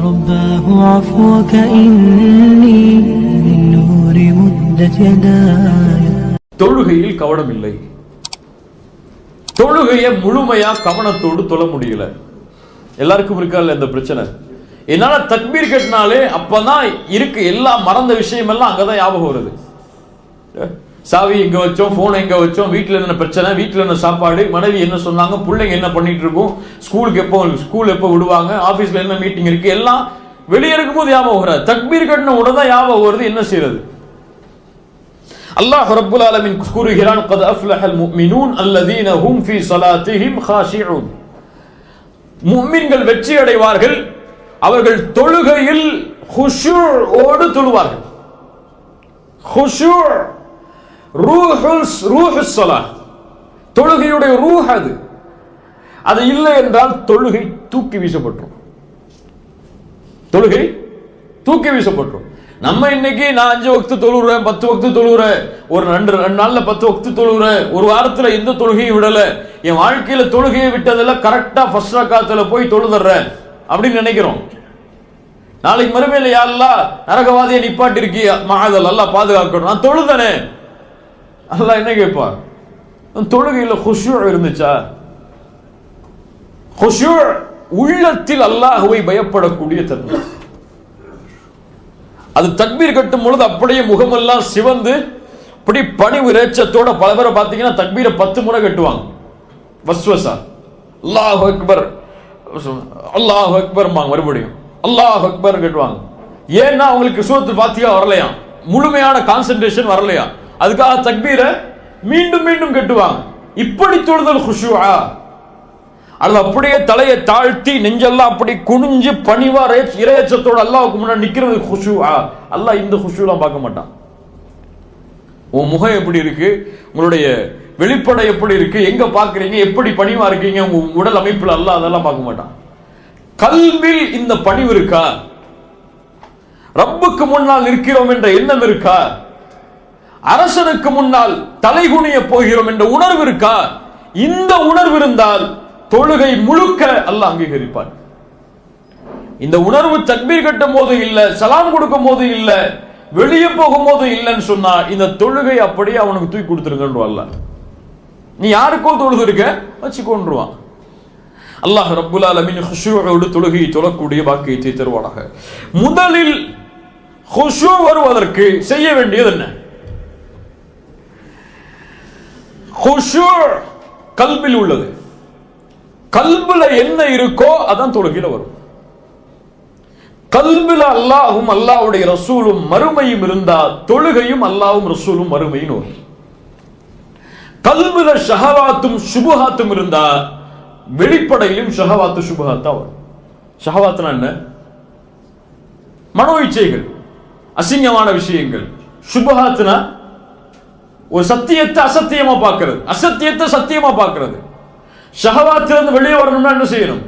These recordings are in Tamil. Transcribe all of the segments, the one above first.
رباه عفوك إني من نور مدت يداي. தொழுகையில் கவனம் இல்லை. தொழுகையை முழுமையா கவனத்தோடு தொழ முடியல. எல்லாருக்கும் இருக்கா இந்த பிரச்சனை? என்னால தக்பீர் கட்டினாலே அப்பதான் இருக்கு எல்லாம் மறந்த விஷயம் எல்லாம் அங்கதான் ஞாபகம் வருது. சாவி எங்க வச்சோம், போன் எங்க வச்சோம், வீட்டுல என்ன பிரச்சனை, வீட்டுல என்ன சாப்பாடு, மனைவி என்ன சொன்னாங்க, பிள்ளைங்க என்ன பண்ணிட்டு இருக்கும், ஸ்கூல் எப்போ விடுவாங்க, ஆபீஸ்ல என்ன மீட்டிங் இருக்கு, எல்லாம் வெளியே இருக்கும் போது ஞாபகம் வராது. தக்பீர் கட்டின உடனே தான் ஞாபகம் வருது. என்ன செய்யறது? அல்லாஹ் ரப்புல் ஆலமீன் கூறுகிறான், قد أفلح المؤمنون الذين هم في صلاتهم خاشعون. முஃமின்கள் வெற்றி அடைவார்கள், அவர்கள் தொழுகையில் குஷூஓடு தொழுவார்கள். குஷூ ரூஹுஸ் ஸலாத், தொழுகையுடைய ரூஹ் அது. அது இல்லை என்றால் தொழுகை தூக்கி வீசப்படும். தொழுகை தூக்கி வீசப்படும். நம்ம இன்னைக்கு நான் 5 வக்து தொழுகிறேன், 10 வக்து தொழுகிறேன், ஒரு 2 நாள்ல 10 வக்து தொழுகிறேன், ஒரு வாரத்துல எந்த தொழுகையும் விடல, என் வாழ்க்கையில தொழுகையை விட்டதெல்லாம் கரெக்டா ஃபர்ஸ்ட் ரக்காத்துல போய் தொழுதுறேன் அப்படின்னு நினைக்கிறோம். நாளைக்கு மறுமையில யா அல்லாஹ் நரகவாதியை நிப்பாட்டி இருக்கியா, மஹதல் அல்லாஹ் பாதுகாக்கணும், நான் தொழுதனே. அல்லாஹ் என்ன கேட்பா? தொழுகையில குஷூ இருந்துச்சா? குஷூ உள்ளத்தில் அல்லாஹ்வை பயப்படக்கூடிய தன்மை. அது தக்பீர் கட்டும் பொழுது அப்படியே முகமெல்லாம் சிவந்து அப்படி பணிவு இறைச்சத்தோட பல பேரை பார்த்தீங்கன்னா தக்பீரை 10 முறை கட்டுவாங்க. வஸ்வசா அல்லாஹ் அக்பர் அல்லாஹ் அக்பர் மறுபடியும் அல்லாஹ் அக்பர் கட்டுவாங்க. ஏன்னா அவங்களுக்கு சூரத்துல் ஃபாத்திஹா வரலையா, முழுமையான கான்சென்ட்ரேஷன் வரலையா, அதுக்காக தக்பீரை மீண்டும் மீண்டும் கட்டுவாங்க. இப்படி தொழுதல் குஷூஆ. அது அப்படியே தலையை தாழ்த்தி நெஞ்செல்லாம் அப்படி குனிஞ்சு பணிவா இறையச்சத்தோட அல்லாஹ்வுக்கு முன்னாடி நிக்கிறது குஷூஆ. அல்லாஹ் இந்த குஷூலாம் பார்க்க மாட்டான். உன் முகம் எப்படி இருக்கு, உங்களுடைய வெளிப்படை எப்படி இருக்கு, எங்க பாக்குறீங்க, எப்படி பணிவா இருக்கீங்க, உங்க உடல் அமைப்புல அல்லாஹ் அதெல்லாம் பார்க்க மாட்டான். கல்வில் இந்த பணிவு இருக்கா? ரப்புக்கு முன்னால் நிற்கிறோம் என்ற எண்ணம் இருக்கா? அரசனுக்கு முன்னால் தலைகுனிய போகிறோம் என்ற உணர்வு இருக்கா? இந்த உணர்வு இருந்தால் தொழுகை முழுக்க அல்லாஹ் அங்கீகரிப்பார். இந்த உணர்வு தக்பீர் கட்டும் போது இல்ல, சலாம் கொடுக்கும் போது இல்ல, வெளியே போகும் போது இல்லைன்னு சொன்னா இந்த தொழுகை அப்படியே அவனுக்கு தூக்கி கொடுத்துருங்கன்றான் அல்லாஹ். நீ யாருக்கோ தொழுது இருக்க வச்சுக்கொண்டுருவான். அல்லாஹ் ரப்புல் ஆலமீன் குஷூஓடு தொழுகையை தொழக்கூடிய பாக்கியத்தை தருவானாக. முதலில் குஷூ வருவதற்கு செய்ய வேண்டியது என்ன? குஷூ கல்பில் உள்ளது. கல்புல என்ன இருக்கோ அதான் தொழுகையில வரும். கல்புல அல்லாஹும் அல்லாஹ்வுடைய ரசூலும் மறுமையும் இருந்தா தொழுகையும் அல்லாஹ்வும் ரசூலும் மறுமையும் வரும். கல்புல ஷஹவாத்தும் சுபஹாத்தும் இருந்தா வெளிப்படையிலும் ஷஹவாத்து சுபஹாத்தா வரும். ஷஹவாத்னா என்ன? மனோ இச்சைகள், அசிங்கமான விஷயங்கள். சுபஹாத்னா ஒரு சத்தியத்தை அசத்தியமா பார்க்கிறது, அசத்தியத்தை சத்தியமா பார்க்கிறது. ஷஹவாத்திலிருந்து வெளியே வரணும்னா என்ன செய்யணும்?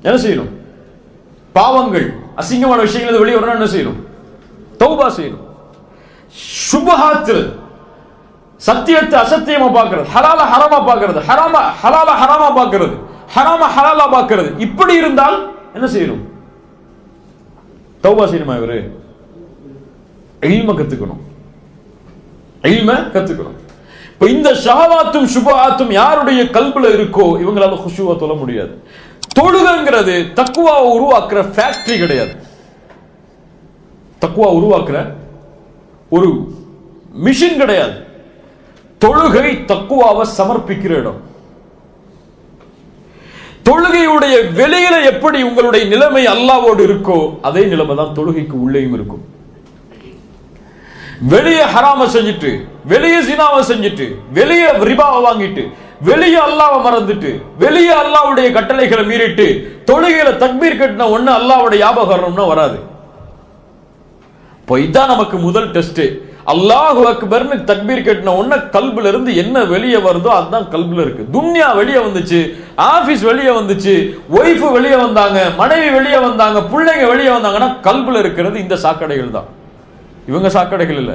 என்ன செய்யணும்? பாவங்கள், அசிங்கமான விஷயங்கள் வெளியே வரணும் என்ன செய்யணும்? தௌபா செய்யணும். சுபஹாத் சத்தியத்தை அசத்தியமா பார்க்கிறது, ஹலால ஹராமா பார்க்கிறது, ஹராமா ஹலால ஹராமா பார்க்கிறது, ஹராமா ஹலாலா பார்க்கிறது. இப்படி இருந்தால் என்ன செய்யணும்? தௌபா செய்யணுமா? இவரு இல்ம கத்துக்கணும், இல்ம கத்துக்கணும். இப்ப இந்த ஷஹவாத்தும் சுபஹாத்தும் யாருடைய கல்புல இருக்கோ இவங்களால குஷூவா தொழ முடியாது. தொழுகைங்கிறது தக்வாவை உருவாக்குற ஃபேக்டரி கிடையாது. தக்வா உருவாக்குற ஒரு மிஷின் கிடையாது. தொழுகை தக்வாவை சமர்ப்பிக்கிற இடம். தொழுகையுடைய வெளியில எப்படி உங்களுடைய நிலைமை அல்லாஹ்வோடு இருக்கோ அதே நிலைமை தான் தொழுகைக்கு உள்ளேயும் இருக்கும். வெளியே ஹராம செஞ்சுட்டு, வெளியே ஜினாவை செஞ்சுட்டு, வெளியே ரிபாவை வாங்கிட்டு, வெளியே அல்லாஹ்வை மறந்துட்டு, வெளியே அல்லாஹ்வுடைய கட்டளைகளை மீறிட்டு தொழுகையில தக்பீர் கட்டின ஒண்ணு அல்லாஹ்வுடைய ஞாபகம் வராது. இப்போ இதான் நமக்கு முதல் டெஸ்ட். அல்லாஹு அக்பர்னு தக்பீர் கட்டின உடனே கல்புல இருந்து என்ன வெளியே வருதோ அதுதான் கல்புல இருக்கு. துன்யா வெளியே வந்துச்சு, ஆபீஸ் வெளியே வந்துச்சு, ஒய்ஃப் வெளியே வந்தாங்க, மனைவி வெளியே வந்தாங்க, பிள்ளைங்க வெளியே வந்தாங்கன்னா கல்புல இருக்கிறது இந்த சாக்கடைகள் தான். இவங்க சாக்கடைகள் இல்ல,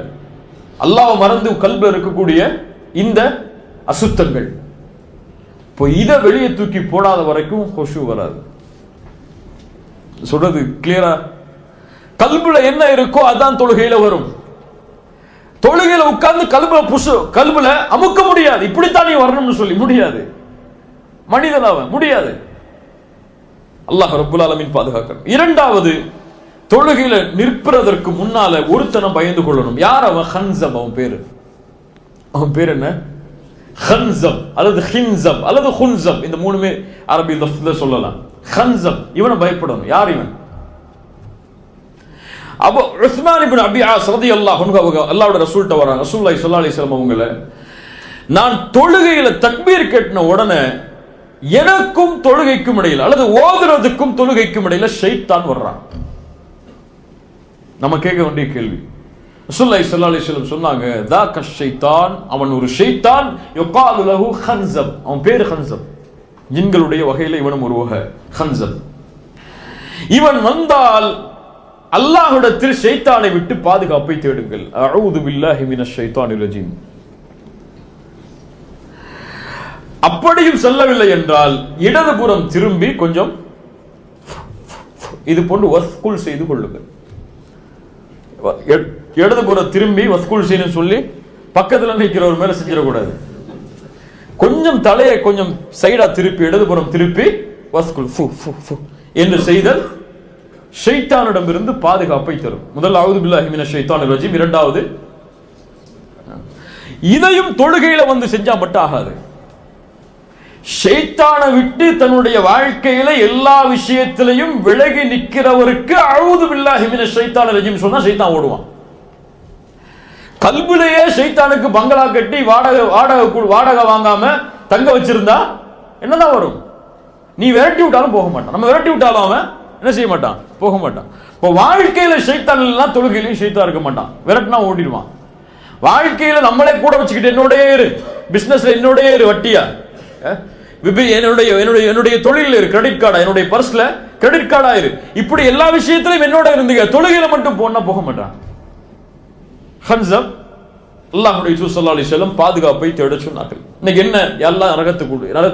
அல்லாஹ் மறந்து கல்புல இருக்கக்கூடிய இந்த அசுத்தங்கள். இப்போ இதை வெளியே தூக்கி போடாத வரைக்கும் குஷூ வராது. சொல்றது கிளியரா? கல்புல என்ன இருக்கோ அதான் தொழுகையில வரும். தொழுகையில உட்கார்ந்து கல்புல அமுக்க முடியாது. இப்படித்தான் நீ வரணும்னு சொல்லி முடியாது. மனிதனாவ முடியாது. அல்லாஹ் ரப்புல் ஆலமீன் பாதுகாக்கணும். இரண்டாவது, தொழுகையில நிற்பதற்கு முன்னால ஒருத்தனை பயந்து கொள்ளணும். யார் அவன்? ஹன்சம். அவன் பேர் என்ன? ஹன்சம் அல்லது ஹின்சம் அல்லது ஹுன்சம். இந்த மூணுமே அரபி லஃப்ல சொல்லலாம். ஹன்சம், இவனை பயப்படணும். யார் இவன்? அப்போ உஸ்மான் இப்னு அபி ஆஸ் ரலியல்லாஹு அன்ஹு அவங்க அல்லாஹ்வுடைய ரசூல்ட்ட வராங்க. ரசூலுல்லாஹி ஸல்லல்லாஹு அலைஹி வஸல்லம் அவங்கள, நான் தொழுகையில தக்பீர் கட்டின உடனே எனக்கும் தொழுகைக்கும் இடையில அல்லது ஓதுறதுக்கும் தொழுகைக்கும் இடையில ஷைத்தான் வர்றான். நம்ம கேட்க வேண்டிய கேள்வி. ரசூலுல்லாஹி ஸல்லல்லாஹு அலைஹி வஸல்லம் சொன்னாங்க, தாக்க ஷைத்தான், அவன் ஒரு ஷைத்தான், யுகாலு லஹு ஹன்சம், அவன் பேர் ஹன்சம். ஜின்களுடைய வகையில இவனும் ஒரு வகை ஹன்சம். இவன் வந்தால் அல்லாஹ்விடத்தில் ஷைத்தானை விட்டு பாதுகாப்பை தேடுங்கள். அஊது பில்லாஹி மினஷ் ஷைத்தானிர் ரஜீம். அப்படியும் செல்லவில்லை என்றால் இடதுபுறம் திரும்பி கொஞ்சம் இது போன்று வஸ்குல் செய்து கொள்ளுங்கள். இடதுபுறம் திரும்பி வஸ்குல் செய்யணும் சொல்லி பக்கத்துல நிற்கிறவர் மேல செஞ்சிடக்கூடாது. கொஞ்சம் தலையை கொஞ்சம் சைடா திருப்பி இடதுபுறம் திருப்பி வஸ்குல் என்று செய்தல் ஷைத்தானிடமிருந்து பாதுகாப்பை தரும். முதல் அஊது பில்லாஹி மினஷ் ஷைத்தானிர் ரஜீம். இரண்டாவது, இதையும் தொழுகையில வந்து செஞ்சா மட்டும் ஆகாது. ஷைத்தானை விட்டு தன்னுடைய வாழ்க்கையில எல்லா விஷயத்திலையும் விலகி நிற்கிறவருக்கு அஊது பில்லாஹி மினஷ் ஷைத்தானிர் ரஜீம் சொன்னா ஷைத்தான் ஓடுவான். கல்புலையே ஷைத்தானுக்கு பங்களா கட்டி வாடகை வாங்காம தங்க வச்சிருந்தா என்னதான் வரும்? நீ விரட்டி விட்டாலும் போக மாட்டான். நம்ம விரட்டி விட்டாலும் அவன் என்ன செய்ய மாட்டான்? போக மாட்டான். இப்போ வாழ்க்கையில ஷைத்தான் எல்லாம் தொழுகையிலையும் ஷைத்தான் இருக்க மாட்டான். விரட்டினா ஓடிடுவான். வாழ்க்கையில நம்மளே கூட வச்சுக்கிட்டு என்னோடய இரு, பிசினஸ்ல என்னோடய இரு, வட்டியா என்னுடைய தொழில் இரு, கிரெடிட் கார்டா, என்னுடைய பர்ஸ்ல கிரெடிட் கார்டா இரு, இப்படி எல்லா விஷயத்திலும் என்னோட இருந்துங்க, தொழுகையில மட்டும் போனா போக மாட்டான். ஹன்சம் அல்லாஹ்வுடைய தூதர் ஸல்லல்லாஹு அலைஹி வஸல்லம் பாதுகாப்பை தேட சொன்னார்கள். இன்னைக்கு என்ன? எல்லாம் நரகத்தை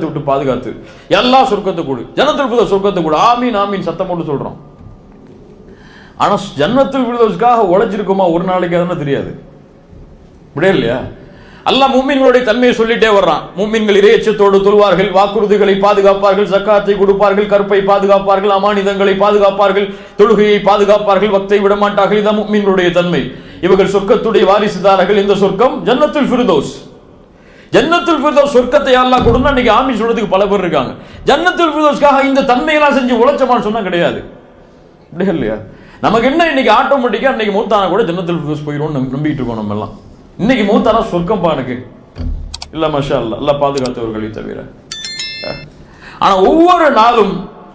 விட்டு பாதுகாத்து, எல்லா சொர்க்கத்தை கொடு, ஜன்னத்துல் ஃபிர்தௌஸ் சொர்க்கத்தை கொடு, ஆமீன் ஆமீன் சத்தம் போட்டு சொல்றோம். ஆனா ஜன்னத்துல் ஃபிர்தௌஸ்க்காக உழைச்சிருக்குமா ஒரு நாளைக்கு அதெல்லாம் தெரியாது. அப்படியே இல்லையா? அல்லாஹ் முஃமின்களுடைய தன்மையை சொல்லிட்டே வர்றான். முஃமின்கள் இறையச்சத்தோடு தொழுவார்கள், வாக்குறுதிகளை பாதுகாப்பார்கள், ஜக்காத்தை கொடுப்பார்கள், கற்பை பாதுகாப்பார்கள், அமானிதங்களை பாதுகாப்பார்கள், தொழுகையை பாதுகாப்பார்கள், வக்தை விட மாட்டார்கள். இதான் முஃமின்களுடைய தன்மை. இவர்கள் சொர்க்கத்துடைய வாரிசுதாரர்கள். இந்த சொர்க்கம் ஜன்னத்துல் ஃபிர்தௌஸ். ஜன்னத்துல் ஃபிர்தௌஸ் சொர்க்கத்தை அல்லாஹ் கொடுத்தா இன்னைக்கு ஆமீன் சொல்றதுக்கு பல பேர் இருக்காங்க. ஜன்னத்துல் ஃபிர்தௌஸ்க்காக இந்த தன்மையெல்லாம் செஞ்சு உழைச்சமான்னு சொன்னா கிடையாது. அப்படியே இல்லையா? நமக்கு என்ன இன்னைக்கு ஆட்டோமேட்டிக்கா இன்னைக்கு மூத்தானா கூட ஜன்னத்துல் ஃபிர்தௌஸ் போயிடும் நம்பிட்டு இருக்கோம் நம்ம எல்லாம். இன்னைக்கு மூத்தானா சொர்க்கம் பானுக்கு இல்ல, மாஷா அல்லாஹ், அல்லாஹ் பாதுகாத்தவர்களை தவிர. ஆனா ஒவ்வொரு நாளும்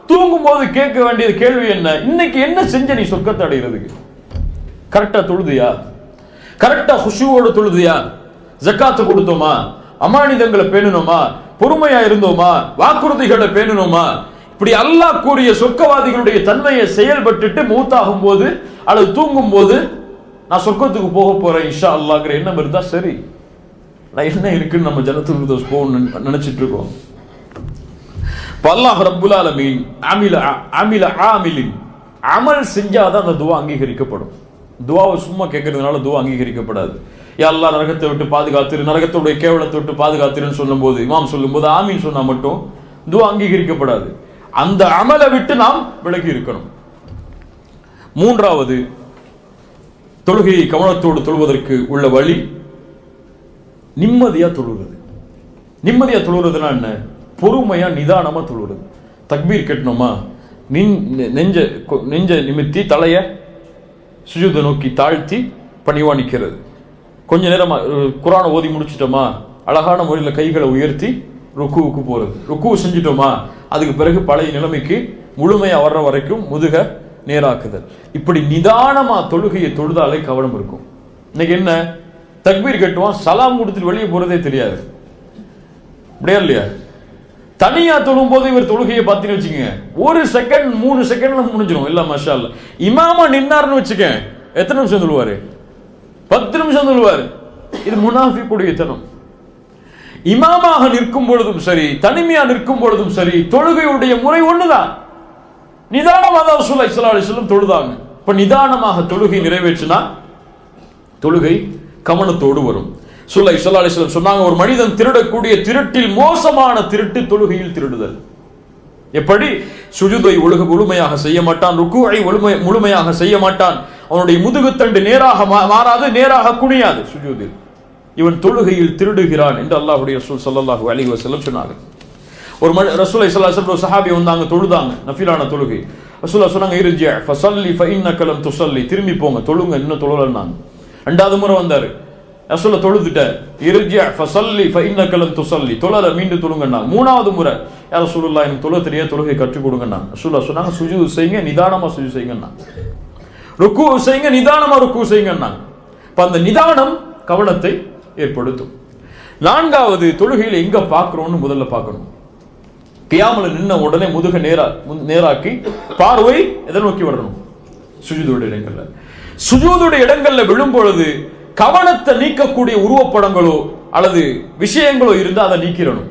தூங்கும் போது கேட்க வேண்டியது கேள்வி என்ன? இன்னைக்கு என்ன செஞ்ச நீ சொர்க்கத்தை அடைகிறதுக்கு? கரெக்டா தொழுதியா? கரெக்டா ஹுஷூவோடு தொழுதியா? ஜக்காத்து கொடுத்தோமா? அமானிதங்களை பேணணுமா? பொறுமையா இருந்தோமா? வாக்குறுதிகளை பேணணுமா? இப்படி அல்லாஹ் கூறிய சொர்க்கவாதிகளுடைய தன்மையை செயல்பட்டுட்டு மூத்தாகும் போது அல்லது தூங்கும் போது நான் சொர்க்கத்துக்கு போக போறேன் இன்ஷா அல்லாஹ்ங்கிற எண்ணம் இருந்தா சரி. நான் என்ன இருக்குன்னு நம்ம ஜன்னத்துல் ஃபிர்தௌஸ் போகணும்னு நினைச்சிட்டு இருக்கோம். அல்லாஹ் ரப்புல் ஆலமீன் அமல் செஞ்சாதான் அந்த துவா அங்கீகரிக்கப்படும். துவாவை சும்மா கேட்கறதுனால துவா அங்கீகரிக்கப்படாது. யா அல்லாஹ் நரகத்தை விட்டு பாதுகாத்திரு, நரகத்துடைய கேவலத்தை விட்டு பாதுகாத்திருன்னு சொல்லும் போது, இமாம் சொல்லும் போது ஆமீன் சொன்னா மட்டும் துவா அங்கீகரிக்கப்படாது. அந்த அமலை விட்டு நாம் விலகி இருக்கணும். மூன்றாவது, தொழுகையை கவனத்தோடு தொழுவதற்கு உள்ள வழி நிம்மதியா தொழுகிறது. நிம்மதியா தொழுகிறதுனா என்ன? பொறுமையா நிதானமா தொழுகிறது. தக்பீர் கட்டணுமா, நெஞ்ச நிமித்தி தலைய சுஜூத நோக்கி தாழ்த்தி பணிவா நிற்கிறது. கொஞ்ச நேரம் குர்ஆனை ஓதி முடிச்சிட்டோமா, அழகான முறையில் கைகளை உயர்த்தி ருக்குவுக்கு போறது. ருக்கு செஞ்சிட்டோமா, அதுக்கு பிறகு பழைய நிலைமைக்கு முழுமையா வர்ற வரைக்கும் முதுக நேராக்குதல். இப்படி நிதானமா தொழுகையை தொழுதாலே கவனம் இருக்கும். இன்னைக்கு என்ன? தக்பீர் கட்டுவான், சலாம் கொடுத்துட்டு வெளியே போறதே தெரியாது. அப்படியே இல்லையா? தனியா தொழும் போது இவர் தொழுகையை பார்த்தீங்கன்னு வச்சுக்கோங்க, 1 செகண்ட் 3 செகண்ட்ல முடிஞ்சிடும். இல்ல மாஷா அல்லாஹ். இமாமா நின்னார்னு வச்சுக்க, எத்தனை நிமிஷம் சொல்லுவாரு? 10 நிமிஷம் சொல்லுவாரு. இது முனாஃபிக்குடைய தனம். இமாமாக நிற்கும் பொழுதும் சரி, தனிமையா நிற்கும் பொழுதும் சரி, தொழுகையுடைய முறை ஒண்ணுதான். நிதானமாக தான் ரசூலுல்லாஹி ஸல்லல்லாஹு அலைஹி வஸல்லம் தொழுதாங்க. இப்ப நிதானமாக தொழுகை நிறைவேற்றினா தொழுகை கவனத்தோடு வரும். ரசூலுல்லாஹி ஸல்லல்லாஹு அலைஹி வஸல்லம் சொன்னாங்க, ஒரு மனிதன் திருடக்கூடிய திருட்டில் மோசமான திருட்டு தொழுகையில் திருடுதல். எப்படி? சுஜூதை முழுமையாக செய்ய மாட்டான், ருக்குஐ முழுமையாக செய்ய மாட்டான், அவனுடைய முதுகுத்தண்டு நேராக மாறாது, நேராக குனியாது சுஜூதில். இவன் தொழுகையில் திருடுகிறான் என்று அல்லாஹ்வுடைய ரசூல் ஸல்லல்லாஹு அலைஹி வஸல்லம் சொன்னாங்க. ஒரு ரசூலுல்லாஹி ஸல்லல்லாஹு அலைஹி வஸல்லம் ஒரு சஹாபி வந்தாங்க, தொழுதாங்க, நஃபிலான தொழுகை. ரசூலுல்லாஹ் சொன்னாங்க, இர்ஜி ஃபஸல்லி ஃபஇன்னக லம் துஸல்லி, திரும்பி போங்க, தொழுங்க, இன்னும் தொழலன்னாங்க. ரெண்டாவது முறை வந்தாரு, ரசூலுல்லாஹ் தொழுதுட்ட, இர்ஜி ஃபஸல்லி ஃபஇன்னக லம் துஸல்லி, தொழல, மீண்டும் தொழுங்கன்னாங்க. மூணாவது முறை, யா ரசூலுல்லாஹ் எனக்கு தொழ தெரியாது, தொழுகை கற்றுக் கொடுங்கன்னாங்க. ரசூலுல்லாஹ் சொன்னாங்க, சுஜூது செய்யுங்க, நிதானமா சுஜூது செய்யுங்கன்னாங்க. ருக்கு செய்யுங்க, நிதானமா ருக்கு செய்யுங்கன்னாங்க. அப்ப அந்த நிதானம் கவனத்தை ஏற்படுத்தும். நான்காவது, தொழுகையில எங்க பார்க்கிறோம்னு முதல்ல பார்க்கணும். கியாமல நின்ன உடனே முதுக நேராக்கி பார்வை எதை நோக்கி வரணும்? சுஜூதுடைய இடங்கள்ல. சுஜூதுடைய இடங்கள்ல விழும் பொழுது கவனத்தை நீக்கக்கூடிய உருவப்படங்களோ அல்லது விஷயங்களோ இருந்தா அதை நீக்கிறணும்.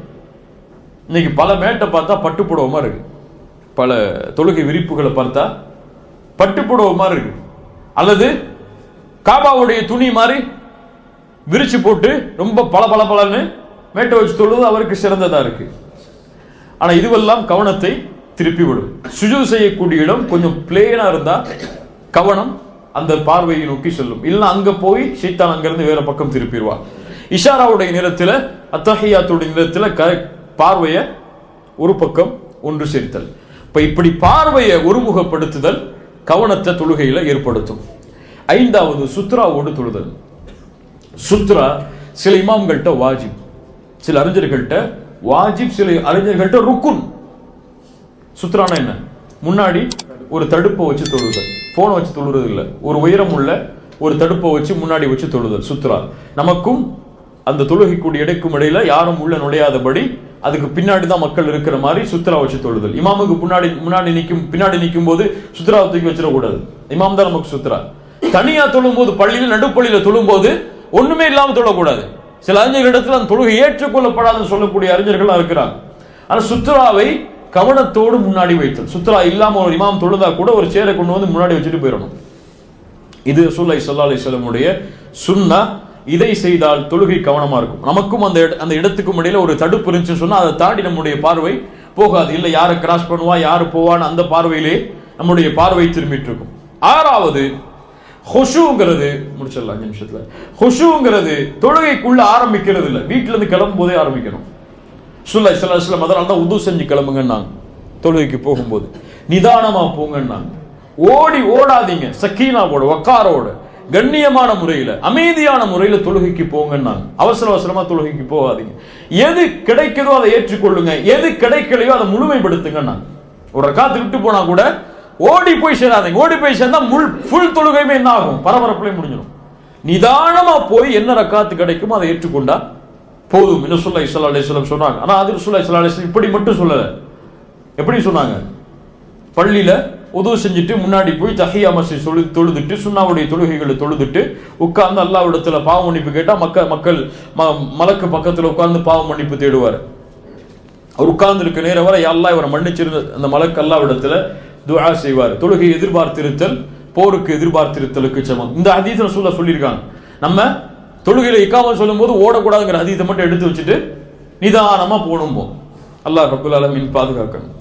இன்னைக்கு பல மேட்டை பார்த்தா பட்டுப்புடவை மாதிரி இருக்கு, பல தொழுகை விரிப்புகளை பார்த்தா பட்டுப்புடவை மாதிரி இருக்கு, அல்லது காபாவுடைய துணி மாதிரி விரிச்சு போட்டு ரொம்ப பல பல பலன்னு மேட்டை வச்சு தொழுது அவருக்கு சிறந்ததா இருக்கு. ஆனா இதுவெல்லாம் கவனத்தை திருப்பி விடும். சுஜூது செய்யக்கூடிய இடம் கொஞ்சம் பிளேனா இருந்தா கவனம் அந்த பார்வையை நோக்கி செல்லும். இல்ல அங்க போய் ஷைத்தான் அங்கிருந்து வேற பக்கம் திருப்பிடுவார். இஷாராவுடைய நேரத்தில், அத்தஹியாத்துடைய நேரத்தில் பார்வைய ஒரு பக்கம் ஒன்று சேர்த்தல். இப்ப இப்படி பார்வையை ஒருமுகப்படுத்துதல் கவனத்தை தொழுகையில ஏற்படுத்தும். ஐந்தாவது, சுத்ராவோடு தொழுதல். சுத்ரா சில இமாம்கள்ட்ட வாஜிப், சில அறிஞர்கள்ட்ட வாஜிப், சில அறிஞர்கள்ட்ட ருக்குன். சுத்ரானா என்ன? முன்னாடி ஒரு தடுப்பை வச்சு தொழுதல், போனை வச்சு தொழுறது இல்லை, ஒரு உயரம் உள்ள ஒரு தடுப்பை வச்சு முன்னாடி வச்சு தொழுதல் சுத்ரா. நமக்கும் அந்த தொழுகைக்கூடிய இடைக்கும் இடையில யாரும் உள்ள நுழையாதபடி அதுக்கு பின்னாடி தான் மக்கள் இருக்கிற மாதிரி சுத்ரா வச்சு தொழுதல். இமாமுக்கு பின்னாடி நிற்கும் போது சுத்ராவை தூக்கி வச்சிடக்கூடாது, இமாம் தான் நமக்கு சுத்ரா. தனியா தொழும் போது, பள்ளியில் நடுப்பள்ளியில தொழும் போது ஒண்ணுமே இல்லாம தொழக்கூடாது. சில அறிஞர்களிடத்தில் அந்த தொழுகை ஏற்றுக்கொள்ளப்படாதுன்னு சொல்லக்கூடிய அறிஞர்கள் இருக்கிறாங்க. ஆனா சுத்ராவை கவனத்தோடு முன்னாடி வைத்தல். சுத்ரா இல்லாம ஒரு இமாம் தொழுதா கூட ஒரு சேரை கொண்டு வந்து முன்னாடி வச்சுட்டு போயிடணும். இது ரசூலுல்லாஹி ஸல்லல்லாஹு அலைஹி வஸல்லம் உடைய சுன்னா. இதை செய்தால் தொழுகை கவனமா இருக்கும். நமக்கும் அந்த இடத்துக்கும் இடையில ஒரு தடுப்பு இருந்துச்சுன்னு சொன்னா அதை தாண்டி நம்முடைய பார்வை போகாது. இல்ல யாரை கிராஸ் பண்ணுவா, யாரு போவான்னு அந்த பார்வையிலே நம்முடைய பார்வை திரும்பிட்டு இருக்கும். ஆறாவது, ஹுஷூங்கிறது, முடிச்சிடலாம் 5 நிமிஷத்துல. ஹுஷூங்கிறது தொழுகைக்குள்ள ஆரம்பிக்கிறது இல்ல, வீட்டுல இருந்து கிளம்பும் போதே ஆரம்பிக்கணும். ரசூலுல்லாஹி ஸல்லல்லாஹு அலைஹி வஸல்லம் அதனால தான் உது செஞ்சு கிளம்புங்கன்னாங்க. தொழுகைக்கு போகும்போது நிதானமா போங்கன்னாங்க. ஓடாதீங்க, சக்கீனாவோட வக்காரோட கண்ணியமான முறையில அமைதியான முறையில தொழுகைக்கு போங்கன்னாங்க. அவசரமா தொழுகைக்கு போகாதீங்க. எது கிடைக்குதோ அதை ஏற்றுக்கொள்ளுங்க, எது கிடைக்கலையோ அதை முழுமைப்படுத்துங்கன்னாங்க. ஒரு ரக்காத் விட்டு போனா கூட ஓடி போய் சேராதீங்க. ஓடி போய் சேர்ந்தா ஃபுல் தொழுகையுமே என்ன ஆகும்? பரபரப்புல முடிஞ்சிடும். நிதானமா போய் என்ன ரக்காத்து கிடைக்குமோ அதை ஏற்றுக்கொண்டா போதும். ரசூலுல்லாஹி ஸல்லல்லாஹு அலைஹி வஸல்லம் சொன்னாங்க. ஆனா அது ரசூலுல்லாஹி ஸல்லல்லாஹு அலைஹி வஸல்லம் இப்படி மட்டும் சொல்லல. எப்படி சொன்னாங்க? பள்ளியில உது செஞ்சுட்டு முன்னாடி போய் தஹியா மஸ்ஜித் தொழுதுட்டு சுன்னாவுடைய தொழுகைகளை தொழுதுட்டு உட்கார்ந்து அல்லாஹ்விடத்துல பாவ மன்னிப்பு கேட்டா மக்கள் மலக்கு பக்கத்துல உட்கார்ந்து பாவ மன்னிப்பு தேடுவார். அவர் உட்கார்ந்து இருக்க நேரம் வரை அல்லாஹ் இவரை மன்னிச்சிருந்த அந்த மலக்கு அல்லாஹ்விடத்துல துஆ செய்வார். தொழுகை எதிர்பார்த்திருத்தல் போருக்கு எதிர்பார்த்திருத்தலுக்கு சமம். இந்த ஹதீஸ் ரசூலுல்லாஹ் சொல்லியிருக்காங்க. நம்ம தொழுகையில இக்காமத் சொல்லும் போது ஓடக்கூடாதுங்கிற ஹதீஸை மட்டும் எடுத்து வச்சுட்டு நிதானமா போகணும். அல்லாஹ் ரப்பல் ஆலமீன் பாதுகாக்கணும்.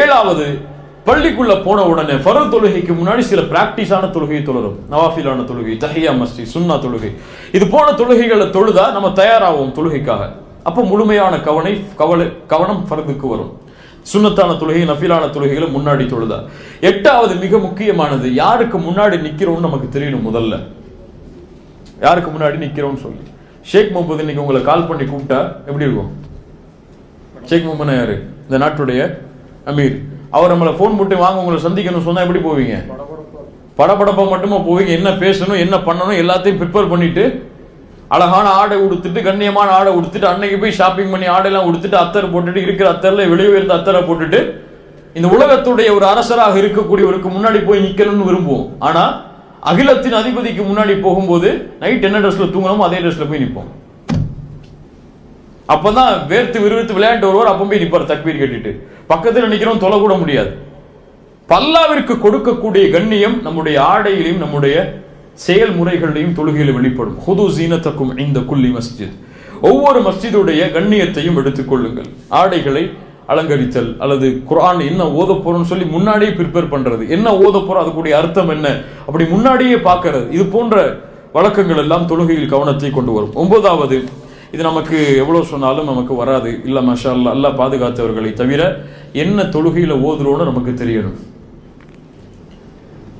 ஏழாவது, பள்ளிக்குள்ள போன உடனே ஃபர்து தொழுகைக்கு முன்னாடி சில பிராக்டிஸான தொழுகையை தொழுறோம். நவாஃபிலான தொழுகை, தஹியா மஸ்ஜித், சுன்னா தொழுகை, இது போன தொழுகைகளை தொழுதா நம்ம தயாராகும் தொழுகைக்காக. அப்ப முழுமையான கவனம் ஃபர்துக்கு வரும். சுன்னத்தான தொழுகை, நஃபிலான தொழுகைகளை முன்னாடி தொழுதா. எட்டாவது, மிக முக்கியமானது, யாருக்கு முன்னாடி நிக்கிறோம்னு நமக்கு தெரியணும். முதல்ல யாருக்கு முன்னாடி நிக்கிறோம்னு சொல்லி. ஷேக் முகமது இன்னைக்கு உங்களை கால் பண்ணி கூப்பிட்டா எப்படி இருக்கும்? ஷேக் முகமது யாரு? இந்த நாட்டுடைய அமீர். அவர் நம்மளை போன் போட்டு வாங்க உங்களை சந்திக்கணும் சொன்னா எப்படி போவீங்க? படபடப்பா மட்டுமா போவீங்க? என்ன பேசணும், என்ன பண்ணணும் எல்லாத்தையும் ப்ரிப்பேர் பண்ணிட்டு அழகான ஆடை உடுத்துட்டு, கண்ணியமான ஆடை உடுத்துட்டு, அன்னைக்கு போய் ஷாப்பிங் பண்ணி ஆடையெல்லாம் உடுத்துட்டு, அத்தர் போட்டுட்டு, இருக்கிற அத்தர்ல வெளியே இருந்த அத்தரை போட்டுட்டு இந்த உலகத்துடைய ஒரு அரசராக இருக்கக்கூடியவருக்கு முன்னாடி போய் நிக்கணும்னு விரும்புவோம். ஆனா அகிலத்தின் அதிபதிக்கு முன்னாடி போகும்போது நைட் என்ன ட்ரெஸ்ல தூங்கணுமோ அதே ட்ரெஸ்ல போய் நிற்போம். அப்பதான் வேர்த்து விறுவிறுத்து விளையாண்டு வருவார். அப்ப போய் நிப்பார் தக்பீர் கேட்டுட்டு. பக்கத்துல நிக்கிறோம், தொலை கூட முடியாது. அல்லாஹ்விற்கு கொடுக்கக்கூடிய கண்ணியம் நம்முடைய ஆடையிலையும் நம்முடைய செயல்முறைகளிலையும் தொழுகையில் வெளிப்படும். ஹுது ஸீனத்தக்கும் இந்த குல்லி மஸ்ஜித், ஒவ்வொரு மஸ்ஜிதுடைய கண்ணியத்தையும் எடுத்துக் கொள்ளுங்கள். ஆடைகளை அலங்கரித்தல் அல்லது குர்ஆன் என்ன ஓத போறோம்னு சொல்லி முன்னாடியே ப்ரிப்பேர் பண்றது, என்ன ஓத போறோம் அதுக்குடைய அர்த்தம் என்ன அப்படி முன்னாடியே பார்க்கிறது, இது போன்ற வழக்கங்கள் எல்லாம் தொழுகையில் கவனத்தை கொண்டு வரும். 9வது, இது நமக்கு எவ்வளவு சொன்னாலும் நமக்கு வராது, இல்ல மாஷா அல்லாஹ், அல்லாஹ் பாதுகாத்தவர்களை தவிர என்ன தொழுகையில ஓதுறோன்னு நமக்கு தெரியணும்.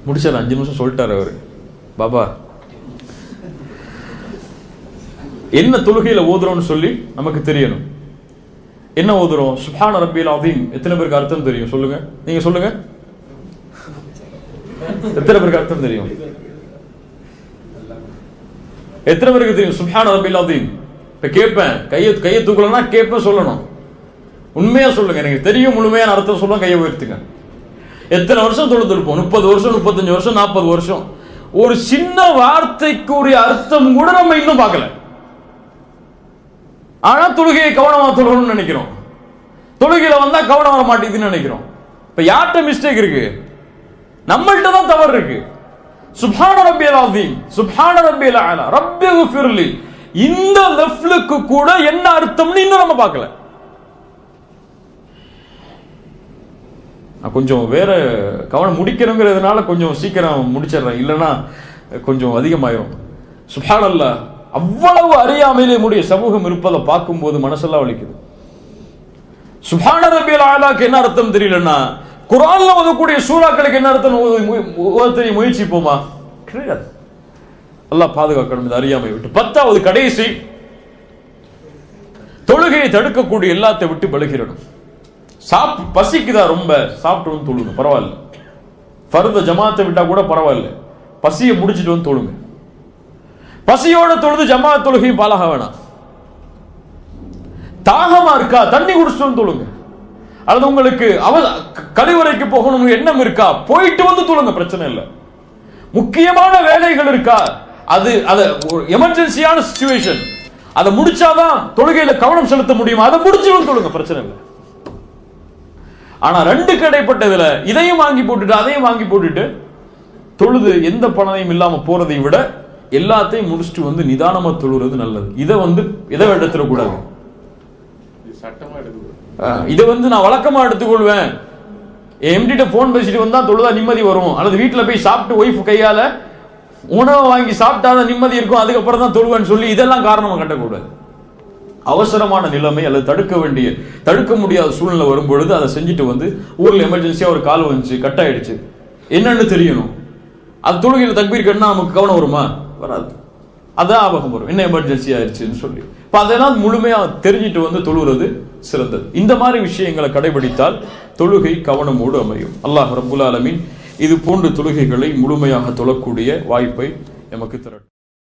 முடிச்சார், 5 நிமிஷம் சொல்லிட்டார் அவரு. பாபா என்ன தொழுகையில ஓதுறோம்னு சொல்லி நமக்கு தெரியணும். என்ன ஓதுறோம்? சுப்ஹான ரப்பில் அஸீம். எத்தனை பேருக்கு அர்த்தம் தெரியும் சொல்லுங்க? நீங்க சொல்லுங்க, எத்தனை பேருக்கு அர்த்தம் தெரியும்? எத்தனை பேருக்கு தெரியும் சுப்ஹான ரப்பில் அஸீம்? இப்ப கேட்பேன், கையை தூக்கலன்னா கேட்பேன், சொல்லணும். உண்மையா சொல்லுங்க, எனக்கு தெரியும் முழுமையான அர்த்தம் சொல்லுங்க, கையை உயர்த்துங்க. எத்தனை வருஷம் தொழுதுருப்போம்? 30 வருஷம், 35 வருஷம், 40 வருஷம். ஒரு சின்ன வார்த்தைக்குரிய அர்த்தம் கூட நம்ம இன்னும் பார்க்கல. ஆனா தொழுகையை கவனமா தொழுகணும்னு நினைக்கிறோம். தொழுகையில வந்தா கவனம் வர மாட்டேங்குதுன்னு நினைக்கிறோம். இப்ப யார்கிட்ட மிஸ்டேக் இருக்கு? நம்மள்ட்ட தான் தவறு இருக்கு. சுப்ஹான ரப்பியல் அஸீம், சுப்ஹான ரப்பியல் அலா, ரப்பிக்ஃபிர்லி, இந்த லஃப்லுக்கு கூட என்ன அர்த்தம்னு இன்னும் நம்ம பார்க்கல. கொஞ்சம் வேற கவனம் முடிக்கணுங்கிறதுனால கொஞ்சம் சீக்கிரம் முடிச்சிடுறேன், இல்லைன்னா கொஞ்சம் அதிகமாயிரும். சுப்ஹானல்லாஹ், அவ்வளவு அறியாமையிலே நம்முடைய சமூகம் இருப்பதை பார்க்கும்போது மனசெல்லாம் வலிக்குது. சுப்ஹான ரப்பியல் அலாக்கு என்ன அர்த்தம் தெரியலன்னா குர்ஆன்ல ஓதக்கூடிய சூறாக்களுக்கு என்ன அர்த்தம் ஓத முயற்சிப்போமா? கிடையாது. அல்லாஹ் பாதுகாக்கணும் இந்த அறியாமை விட்டு. 10வது கடைசி, தொழுகையை தடுக்கக்கூடிய எல்லாத்தையும் விட்டு விலகிடணும். பசிக்குதா ரொம்ப, சாப்பிட்டு வந்து தொழுங்க, பரவாயில்ல. ஃபர்த ஜமாத்தை விட்டா கூட பரவாயில்ல, பசியை முடிச்சிட்டு வந்து தொழுங்க. பசியோட தொழுது ஜமாத் தொழுகையும் பாலாக வேணாம். தாகமா இருக்கா, தண்ணி குடிச்சிட்டு வந்து தொழுங்க. அல்லது உங்களுக்கு கழிவறைக்கு போகணும் எண்ணம் இருக்கா, போயிட்டு வந்து தொழுங்க, பிரச்சனை இல்லை. முக்கியமான வேலைகள் இருக்கா, அது எமர்ஜென்சியான சிச்சுவேஷன், அதை முடிச்சாதான் தொழுகையில கவனம் செலுத்த முடியும், அதை முடிச்சு வந்து தொழுங்க, பிரச்சனை இல்லை. ஆனா 2க்கு இடைப்பட்டதுல இதையும் வாங்கி போட்டுட்டு அதையும் வாங்கி போட்டுட்டு தொழுது எந்த பலனையும் இல்லாம போறதை விட எல்லாத்தையும் முடிச்சுட்டு வந்து நிதானமா தொழுறது நல்லது. இதை எடுத்துடக்கூடாது. இதை நான் வழக்கமா எடுத்துக்கொள்வேன். எம்டிட்ட போன் பேசிட்டு வந்தா தொழுதா நிம்மதி வரும், அல்லது வீட்டுல போய் சாப்பிட்டு ஒய்ஃப் கையால உணவை வாங்கி சாப்பிட்டாதான் நிம்மதி இருக்கும், அதுக்கப்புறம் தான் தொழுவேன்னு சொல்லி இதெல்லாம் காரணமா கட்டக்கூடாது. அவசரமான நிலைமை அல்லது தடுக்க முடியாத சூழ்நிலை வரும்பொழுது அதை செஞ்சுட்டு வந்து ஊர்ல எமர்ஜென்சியா ஒரு கால் வந்துச்சு, கட் ஆயிடுச்சு, என்னன்னு தெரியணும். அது தொழுகையில் தக்பீர் கட்டினா நமக்கு கவனம் வருமா? வராது. அதான் ஆபகம் வரும், என்ன எமர்ஜென்சி ஆயிடுச்சுன்னு சொல்லி. இப்ப அதெல்லாம் முழுமையா தெரிஞ்சிட்டு வந்து தொழுகிறது சிறந்தது. இந்த மாதிரி விஷயங்களை கடைபிடித்தால் தொழுகை கவனமோடு அமையும். அல்லாஹ் ரப்புல் ஆலமீன் இது போன்ற தொழுகைகளை முழுமையாக தொழக்கூடிய வாய்ப்பை நமக்கு தரட்டும்.